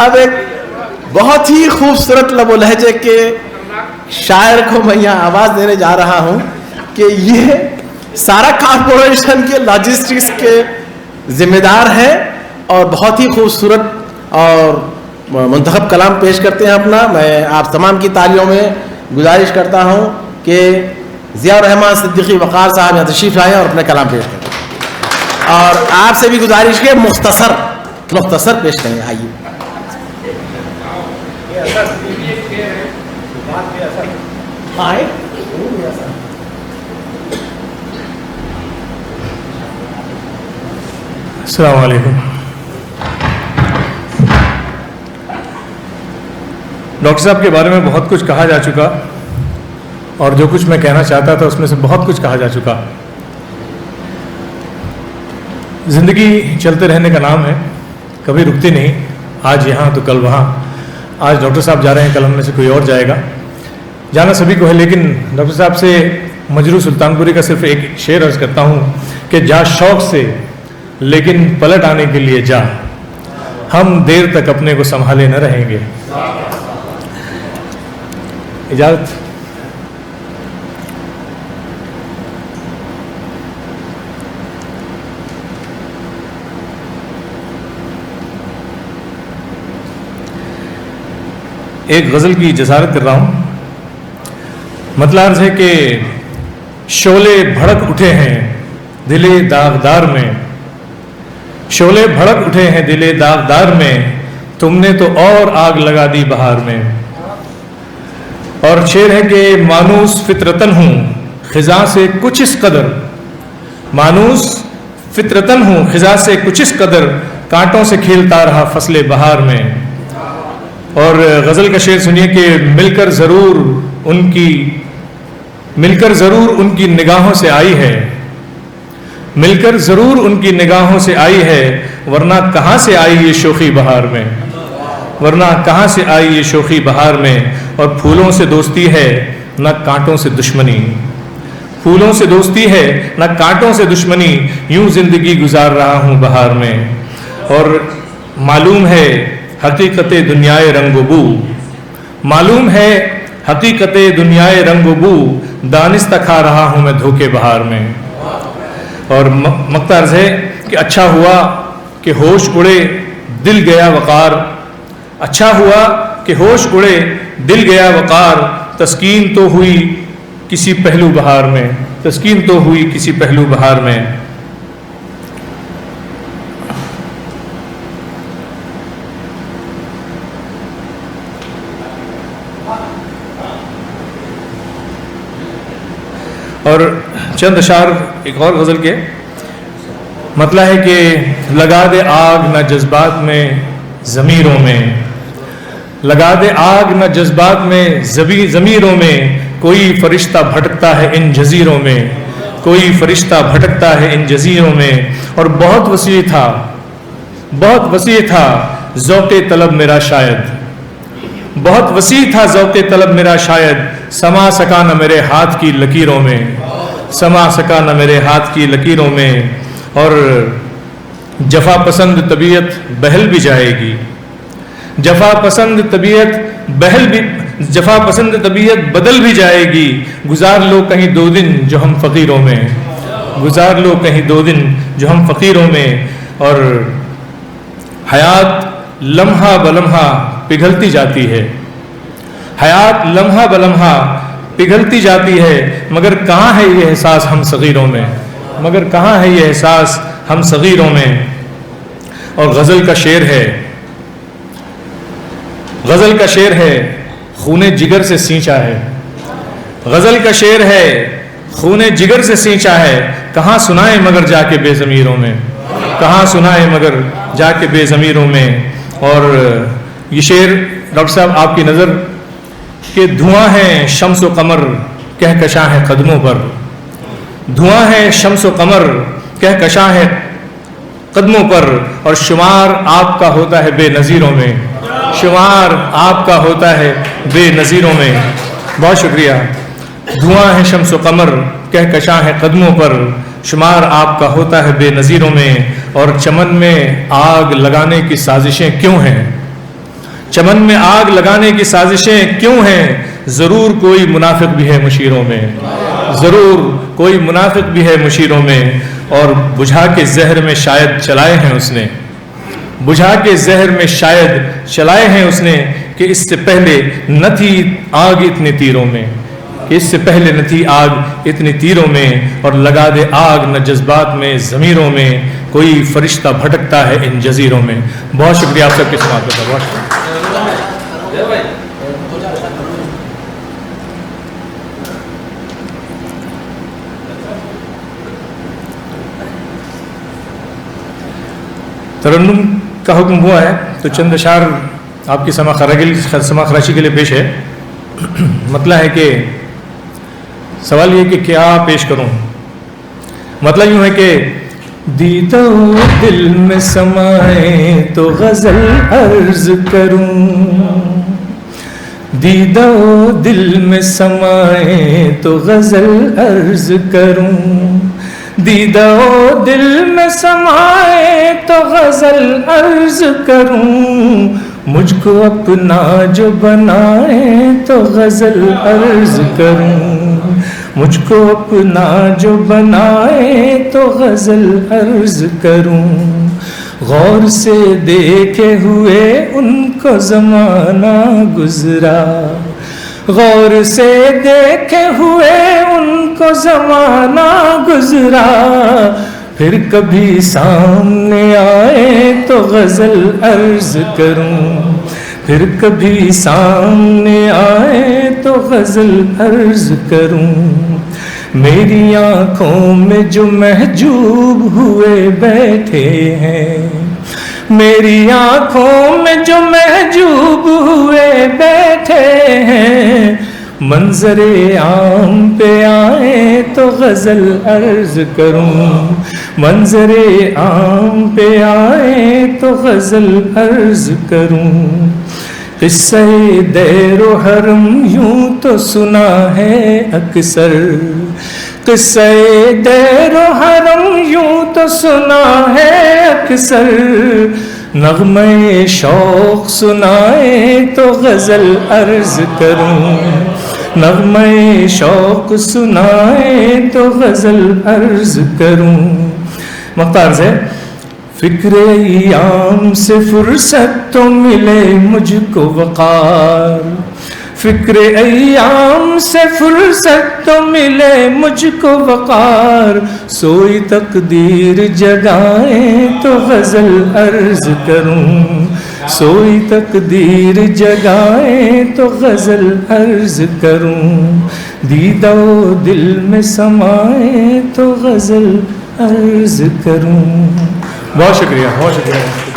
اب ایک بہت ہی خوبصورت لب و لہجے کے شاعر کو میں یہاں آواز دینے جا رہا ہوں کہ یہ سارا کارپوریشن کے لاجسٹکس کے ذمہ دار ہیں اور بہت ہی خوبصورت اور منتخب کلام پیش کرتے ہیں اپنا. میں آپ تمام کی تالیوں میں گزارش کرتا ہوں کہ ضیاء الرحمن صدیقی وقار صاحب یہاں تشریف لائیں اور اپنے کلام پیش کریں. اور آپ سے بھی گزارش کے مختصر پیش کریں. آئیے. السلام علیکم. ڈاکٹر صاحب کے بارے میں بہت کچھ کہا جا چکا اور جو کچھ میں کہنا چاہتا تھا اس میں سے بہت کچھ کہا جا چکا. زندگی چلتے رہنے کا نام ہے, کبھی رکتی نہیں. آج یہاں تو کل وہاں. آج ڈاکٹر صاحب جا رہے ہیں, کل ہم میں سے کوئی اور جائے گا. جانا سبھی کو ہے, لیکن ڈاکٹر صاحب سے مجروح سلطان پوری کا صرف ایک شعر عرض کرتا ہوں کہ جا شوق سے لیکن پلٹ آنے کے لیے جا, ہم دیر تک اپنے کو سنبھالے نہ رہیں گے. اجازت. ایک غزل کی جسارت کر رہا ہوں. مطلب عرض ہے کہ شعلے بھڑک اٹھے ہیں دل داغدار میں, شعلے بھڑک اٹھے ہیں دل داغدار میں, تم نے تو اور آگ لگا دی بہار میں. اور شعر ہے کہ مانوس فطرتن ہوں خزاں سے کچھ اس قدر, مانوس فطرتن ہوں خزاں سے کچھ اس قدر, کانٹوں سے کھیلتا رہا فصل بہار میں. اور غزل کا شعر سنیے کہ مل کر ضرور ان کی نگاہوں سے آئی ہے, مل کر ضرور ان کی نگاہوں سے آئی ہے, ورنہ کہاں سے آئی یہ شوخی بہار میں, ورنہ کہاں سے آئی یہ شوخی بہار میں. اور پھولوں سے دوستی ہے نہ کانٹوں سے دشمنی, پھولوں سے دوستی ہے نہ کانٹوں سے دشمنی, یوں زندگی گزار رہا ہوں بہار میں. اور معلوم ہے حقیقت دنیائے رنگ و بو, معلوم ہے حقیقت دنیائے رنگ و بو, دانستہ کھا رہا ہوں میں دھوکے بہار میں. اور مقطع عرض ہے کہ اچھا ہوا کہ ہوش اڑے دل گیا وقار, اچھا ہوا کہ ہوش اڑے دل گیا وقار, تسکین تو ہوئی کسی پہلو بہار میں, تسکین تو ہوئی کسی پہلو بہار میں. اور چند اشعار ایک اور غزل کے. مطلب ہے کہ لگا دے آگ نہ جذبات میں ضمیروں میں, لگا دے آگ نہ جذبات میں ضمیروں میں, کوئی فرشتہ بھٹکتا ہے ان جزیروں میں, کوئی فرشتہ بھٹکتا ہے ان جزیروں میں. اور بہت وسیع تھا, بہت وسیع تھا ذوق طلب میرا شاید, بہت وسیع تھا ذوق طلب میرا شاید, سما سکا نہ میرے ہاتھ کی لکیروں میں, سما سکا نہ میرے ہاتھ کی لکیروں میں. اور جفا پسند طبیعت بہل بھی جائے گی, جفا پسند طبیعت جفا پسند طبیعت بدل بھی جائے گی, گزار لو کہیں دو دن جو ہم فقیروں میں, گزار لو کہیں دو دن جو ہم فقیروں میں. اور حیات لمحہ بلمحہ پگھلتی جاتی ہے, حیات لمحہ بلمحہ پگھلتی جاتی ہے, مگر کہاں ہے یہ احساس ہم صغیروں میں, مگر کہاں ہے یہ احساس ہم صغیروں میں. اور غزل کا شعر ہے, غزل کا شعر ہے خون جگر سے سینچا ہے, غزل کا شعر ہے خون جگر سے سینچا ہے, کہاں سنائے مگر جا کے بے ضمیروں میں, کہاں سنائے مگر جا کے بے ضمیروں میں. اور یہ شعر ڈاکٹر صاحب آپ کی نظر کہ دھواں ہے شمس و قمر کہکشاں ہے قدموں پر, دھواں ہے شمس و قمر کہکشاں ہے قدموں پر, اور شمار آپ کا ہوتا ہے بے نظیروں میں, شمار آپ کا ہوتا ہے بے نظیروں میں. بہت شکریہ. دھواں ہے شمس و قمر کہکشاں ہے قدموں پر, شمار آپ کا ہوتا ہے بے نظیروں میں. اور چمن میں آگ لگانے کی سازشیں کیوں ہیں, چمن میں آگ لگانے کی سازشیں کیوں ہیں؟ ضرور کوئی منافق بھی ہے مشیروں میں، ضرور کوئی منافق بھی ہے مشیروں میں، اور بجھا کے زہر میں شاید چلائے ہیں اس نے، بجھا کے زہر میں شاید چلائے ہیں اس نے، کہ اس سے پہلے نہ تھی آگ اتنے تیروں میں، کہ اس سے پہلے نہ تھی آگ اتنی تیروں میں، اور لگا دے آگ نہ جذبات میں ضمیروں میں، کوئی فرشتہ بھٹکتا ہے ان جزیروں میں۔ بہت شکریہ آپ سب کی سماعت کا، بہت شکریہ۔ ترنم کا حکم ہوا ہے تو چند اشعار آپ کی سماع خراشی کے لیے پیش ہے۔ مطلب ہے کہ سوال یہ کہ کیا پیش کروں؟ مطلب یوں ہے کہ دیدہ دل میں سمائے تو غزل عرض کروں، دیدہ دل میں سمائے تو غزل عرض کروں، دیدہ دل میں سمائے تو غزل عرض کروں، مجھ کو اپنا جو بنائے تو غزل عرض کروں، مجھ کو اپنا جو بنائے تو غزل عرض کروں، غور سے دیکھے ہوئے ان کو زمانہ گزرا، غور سے دیکھے ہوئے ان کو زمانہ گزرا، پھر کبھی سامنے آئے تو غزل عرض کروں، پھر کبھی سامنے آئے تو غزل عرض کروں، میری آنکھوں میں جو محجوب ہوئے بیٹھے ہیں، میری آنکھوں میں جو محجوب ہوئے بیٹھے ہیں، منظر عام پہ آئے تو غزل عرض کروں، منظر عام پہ آئے تو غزل عرض کروں، قصہ دیر و حرم یوں تو سنا ہے اکثر، قصہ دیر و حرم یوں تو سنا ہے اکثر، نغمہ شوق سنائے تو غزل عرض کروں، نغمہ شوق سنائے تو غزل عرض کروں۔ مختار سے فکر ایام سے فرصت تو ملے مجھ کو وقار، فکر ایام سے فرصت تو ملے مجھ کو وقار، سوئی تقدیر جگائے تو غزل عرض کروں، سوئی تقدیر جگائے تو غزل عرض کروں، دیدہ دل میں سمائے تو غزل عرض کروں۔ بہت شکریہ، بہت شکریہ۔